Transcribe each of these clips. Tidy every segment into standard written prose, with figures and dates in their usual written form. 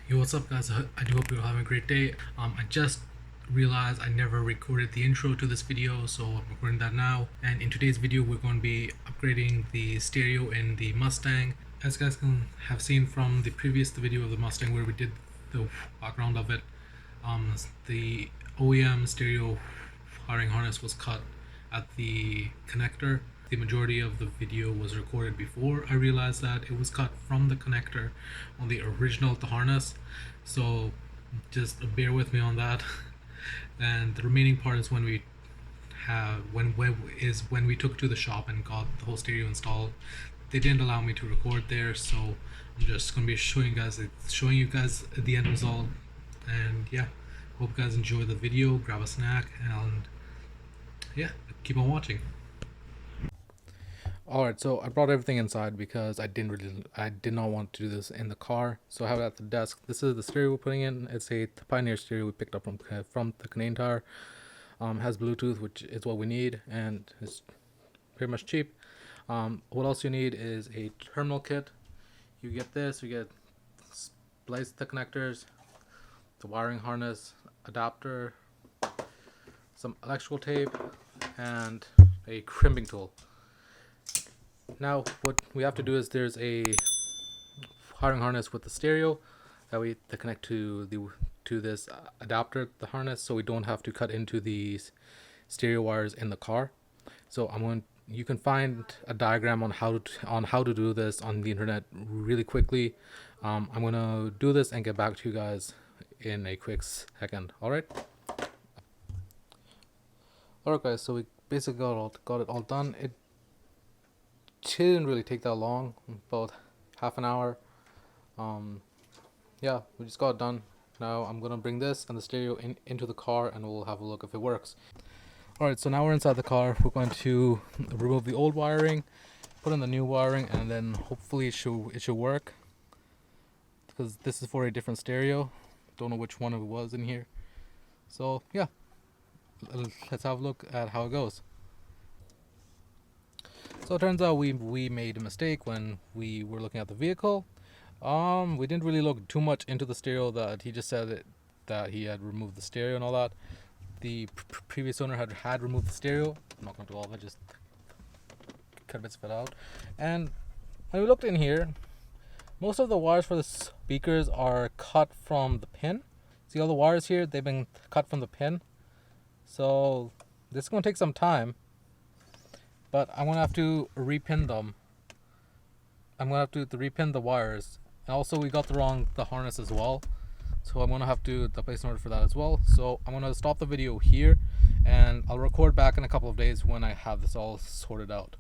Yo, what's up, guys? I do hope you're having a great day. I just realized I never recorded the intro to this video, so I'm recording that now. And in today's video, we're going to be upgrading the stereo in the Mustang. As you guys can have seen from the previous video of the Mustang where we did the background of it, the OEM stereo wiring harness was cut at the connector. The majority of the video was recorded before I realized that it was cut from the connector on the original harness, so just bear with me on that. And the remaining part is when we when we took it to the shop and got the whole stereo installed. They didn't allow me to record there, so I'm just gonna be showing you guys the end result. And yeah, hope you guys enjoy the video. Grab a snack and yeah, keep on watching. Alright, so I brought everything inside because I did not want to do this in the car. So I have it at the desk. This is the stereo we're putting in. It's a Pioneer stereo we picked up from the Canadian Tire. Has Bluetooth, which is what we need, and it's pretty much cheap. What else you need is a terminal kit. You get this, you get splice the connectors, the wiring harness, adapter, some electrical tape, and a crimping tool. Now what we have to do is there's a wiring harness with the stereo that we connect to this adapter, the harness, so we don't have to cut into these stereo wires in the car. So you can find a diagram on how to do this on the internet really quickly. I'm gonna do this and get back to you guys in a quick second. Alright guys, so we basically got it all done. It didn't really take that long, about half an hour. Yeah, we just got it done. Now I'm gonna bring this and the stereo into the car and we'll have a look if it works. Alright, so now we're inside the car. We're going to remove the old wiring, put in the new wiring, and then hopefully it should work, because this is for a different stereo. Don't know which one it was in here. So yeah, let's have a look at how it goes. So it turns out we made a mistake when we were looking at the vehicle. We didn't really look too much into the stereo. That he just said that he had removed the stereo and all that. The previous owner had removed the stereo. I'm not going to do all of it, just cut bits of it out. And when we looked in here, most of the wires for the speakers are cut from the pin. See all the wires here? They've been cut from the pin. So this is going to take some time, but I'm going to have to repin them. I'm going to have to repin the wires. And also we got the harness as well. So I'm going to have to place an order for that as well. So I'm going to stop the video here and I'll record back in a couple of days when I have this all sorted out.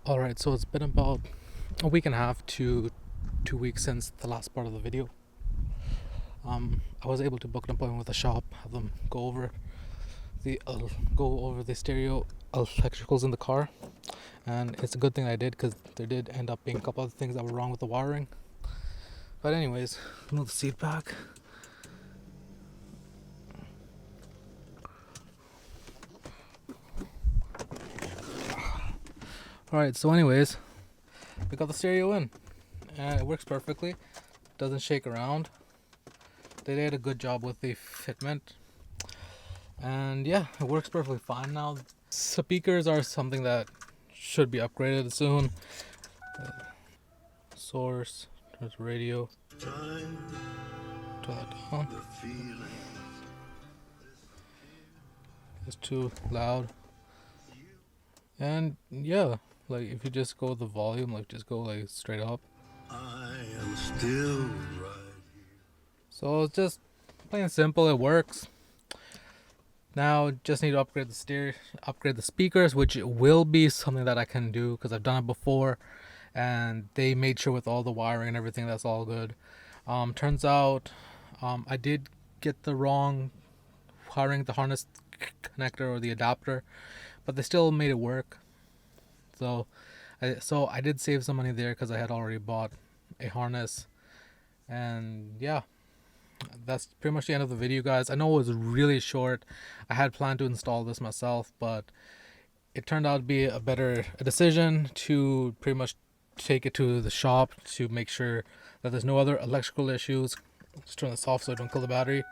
Alright, so it's been about a week and a half to 2 weeks since the last part of the video. I was able to book an appointment with the shop, have them go over the stereo electricals in the car, and it's a good thing I did, because there did end up being a couple other things that were wrong with the wiring. But anyways, move the seat back. Alright, so anyways, we got the stereo in and it works perfectly, doesn't shake around. They did a good job with the fitment. And yeah, it works perfectly fine now. Speakers are something that should be upgraded soon. Source, there's radio. Turn that down. It's too loud. And yeah, like if you just go with the volume, like just go like straight up. I am still right here. So it's just plain and simple, it works. Now just need to upgrade the speakers, which will be something that I can do because I've done it before, and they made sure with all the wiring and everything that's all good. Turns out I did get the wrong wiring, the harness connector or the adapter, but they still made it work. So I did save some money there because I had already bought a harness, and yeah, that's pretty much the end of the video, guys. I know it was really short. I had planned to install this myself, but it turned out to be a better decision to pretty much take it to the shop to make sure that there's no other electrical issues. Just turn this off so I don't kill the battery.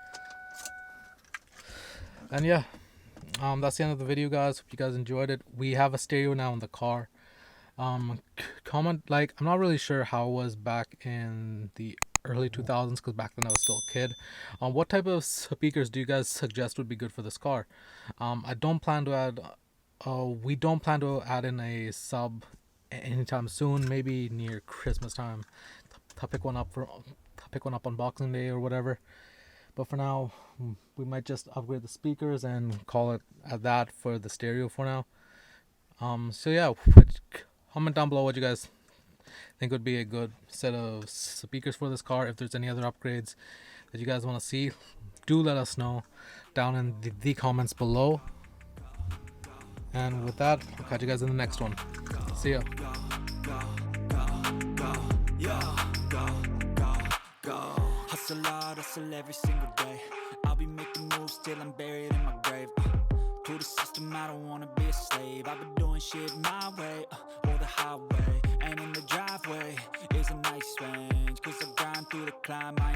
And yeah, that's the end of the video, guys. Hope you guys enjoyed it. We have a stereo now in the car. Comment, like, I'm not really sure how it was back in the early 2000s, because back then I was still a kid. What type of speakers do you guys suggest would be good for this car? I don't plan to add we don't plan to add in a sub anytime soon, maybe near Christmas time. I'll pick one up on Boxing Day or whatever. But for now, we might just upgrade the speakers and call it at that for the stereo for now. So yeah, comment down below what you guys think would be a good set of speakers for this car. If there's any other upgrades that you guys want to see, do let us know down in the comments below. And with that, I'll catch you guys in the next one. See ya. Hustle hard, hustle every single day. I'll be making moves till I'm buried in my grave. To the system, I don't wanna be a slave. I've been doing shit my way, or the highway. And in the driveway is a nice range, 'cause I grind through the climb.